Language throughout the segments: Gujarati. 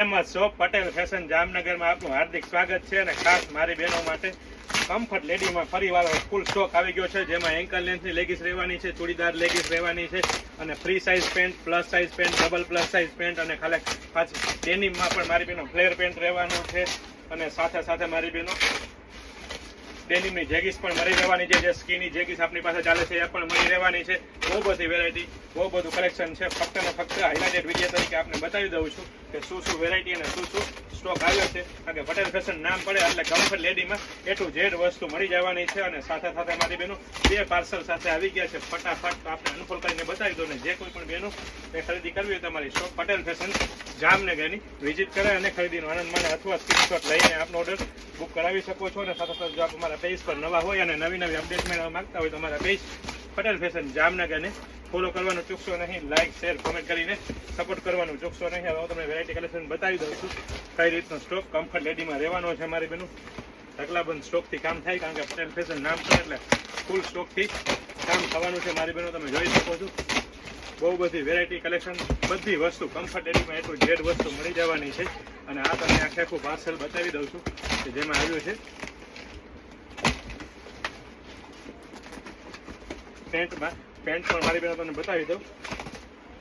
શોપ પટેલ ફેશન જામનગરમાં આપનું હાર્દિક સ્વાગત છે અને ખાસ મારી બહેનો માટે કમ્ફર્ટ લેડીમાં ફરીવાર ફૂલ સ્ટોક આવી ગયો છે, જેમાં એન્કલ લેન્થની લેગીસ રહેવાની છે, ચૂડીદાર લેગીસ રહેવાની છે અને free size pant, plus size pant, double plus size pant અને ખાલી પાછી ડેનિમમાં પણ મારી બહેનો ફ્લેર પેન્ટ રહેવાનું છે અને સાથે સાથે મારી બહેનો ડેનિમની જેગીસ પણ મળી રહેવાની છે, જે સ્કીની જેગીસ આપણી પાસે ચાલે છે એ પણ મળી રહેવાની છે. બહુ બધી વેરાયટી, બહુ બધું કલેક્શન છે. ફક્ત ને ફક્ત હાઇલાઇટેડ વિડીયો તરીકે આપને બતાવી દઉં છું કે શું વેરાયટી અને શું સ્ટોક આવ્યો છે, કારણ કે પટેલ ફેશન નામ પડે એટલે કમ્ફર્ટ લેડીમાં A to Z વસ્તુ મળી જવાની છે. અને સાથે સાથે મારી બહેનો 2 પાર્સલ સાથે આવી ગયા છે. ફટાફટ આપણે અનફોલ્ડ કરીને બતાવી દો ને જે કોઈ પણ બહેનો એ ખરીદી કરવી હોય તમારી શોપ પટેલ ફેશન જામનગરની વિઝિટ કરે અને ખરીદીનો આનંદ માણે અથવા સ્ક્રીનશોટ લઈને આપનો ઓર્ડર બુક કરાવી શકો છો. અને સાથે સાથે જો આપ અમારા પેજ પર નવા હોય અને નવી અપડેટ મેળવવા માંગતા હોય તો અમારા પેજ પટેલ ફેશન જામનગરને ફોલો કરવાનું ચૂકશો નહીં. લાઇક, શેર, કોમેન્ટ કરીને સપોર્ટ કરવાનું ચૂકશો નહીં. હવે હું તમને વેરાયટી કલેક્શન બતાવી દઉં છું કઈ રીતનો સ્ટોક કમ્ફર્ટ લેડીમાં રહેવાનો છે. મારી બેનું ઢગલાબંધ સ્ટોકથી કામ થાય, કારણ કે પટેલ ફેશન નામ છે એટલે ફૂલ સ્ટોકથી કામ થવાનું છે. મારી બહેનો તમે જોઈ શકો છો બહુ બધી વેરાયટી કલેક્શન, બધી વસ્તુ કમ્ફર્ટ લેડીમાં A to Z વસ્તુ મળી જવાની છે. અને આ તમને આખું પાર્સલ બતાવી દઉં છું કે જેમાં આવ્યું છે પેન્ટ પણ મારી બહેનો તમને બતાવી દઉં.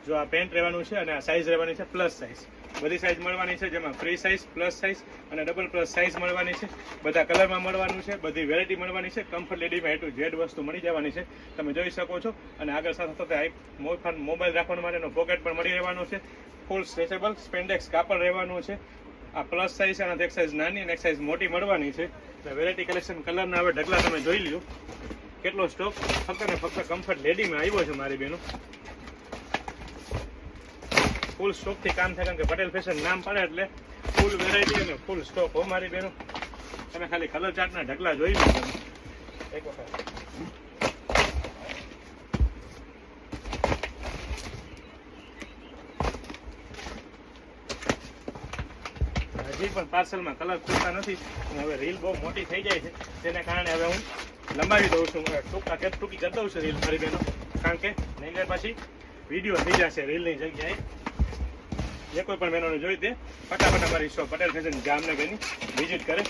જો આ પેન્ટ રહેવાનું છે અને આ સાઇઝ રહેવાની છે પ્લસ સાઇઝ, બધી સાઇઝ મળવાની છે, જેમાં ફ્રી સાઇઝ, પ્લસ સાઇઝ અને ડબલ પ્લસ સાઇઝ મળવાની છે. બધા કલરમાં મળવાનું છે, બધી વેરાયટી મળવાની છે. કમ્ફર્ટ લેડીમાં A to Z વસ્તુ મળી જવાની છે, તમે જોઈ શકો છો. અને આગળ સાથે સાથે મોબાઈલ રાખવા માટેનો પોકેટ પણ મળી રહેવાનો છે. ફૂલ સ્ટ્રેચેબલ સ્પેન્ડેક્સ કાપડ રહેવાનું છે. આ પ્લસ સાઇઝ અને એક સાઇઝ નાની અને એક સાઇઝ મોટી મળવાની છે. વેરાયટી કલેક્શન કલરના હવે ઢગલા તમે જોઈ લ્યો કેટલો સ્ટોક ફક્ત ને ફક્ત કમ્ફર્ટ લેડીમાં આવ્યો છે. મારી બહેનો ફૂલ સ્ટોકથી કામ થાય, કારણ કે પટેલ ફેશન નામ પડે એટલે ફૂલ વેરાયટી અને ફૂલ સ્ટોક હો મારી બહેનો. તમે ખાલી કલર ચાર્ટના ઢગલા જોઈ લો તમે એક વખત. હજી પણ પાર્સલમાં કલર ખૂટતા નથી અને હવે રીલ બહુ મોટી થઈ જાય છે, જેને કારણે હવે હું લંબાવી દઉં છું. ટૂંકી કરી દઉં છું રીલ મારી બહેનો, કારણ કે નહીં પછી વિડીયો થઈ જશે રીલની જગ્યાએ. જે કોઈ પણ બહેનોને જોઈ તે ફટાફટ અમારી શોપ પટેલ ફેશન જામનગરની વિઝિટ કરે.